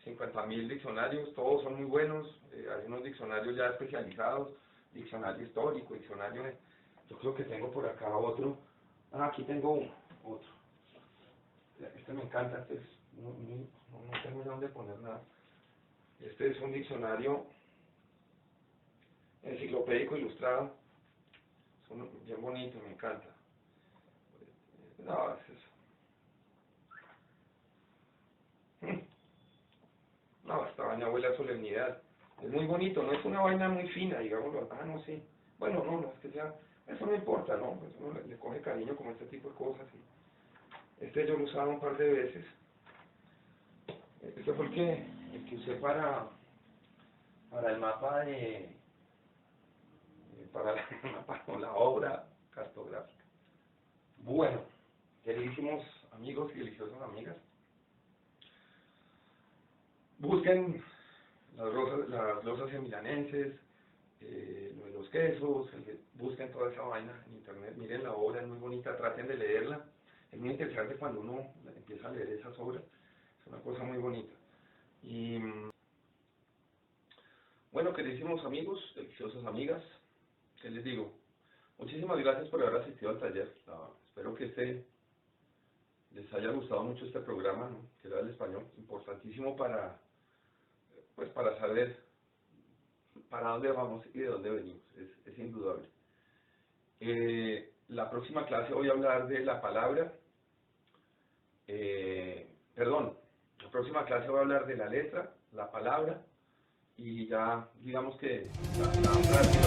Speaker 2: 50.000 diccionarios, todos son muy buenos. Hay unos diccionarios ya especializados, diccionario histórico, diccionario yo creo que tengo por acá otro. Aquí tengo otro. Este me encanta, este no tengo dónde poner nada. Este es un diccionario enciclopédico ilustrado, es bien bonito, me encanta. No, es eso. No, esta vaina huele a solemnidad. Es muy bonito, no es una vaina muy fina, digámoslo. No, sí. Bueno, no es que sea, eso no importa, ¿no? Pues uno le coge cariño con este tipo de cosas. Este yo lo usaba un par de veces. Este fue el que usé para el mapa para la obra cartográfica. Bueno, queridísimos amigos y deliciosas amigas, busquen las losas emilanenses, lo de los quesos, busquen toda esa vaina en internet, miren la obra, es muy bonita, traten de leerla, es muy interesante cuando uno empieza a leer esas obras, es una cosa muy bonita. Y bueno, queridísimos amigos, deliciosas amigas, ¿qué les digo? Muchísimas gracias por haber asistido al taller. Espero que les haya gustado mucho este programa, ¿no? Que era el español, importantísimo para saber para dónde vamos y de dónde venimos, es indudable. La próxima clase voy a hablar de la palabra, la próxima clase voy a hablar de la letra, la palabra, y ya digamos que la frase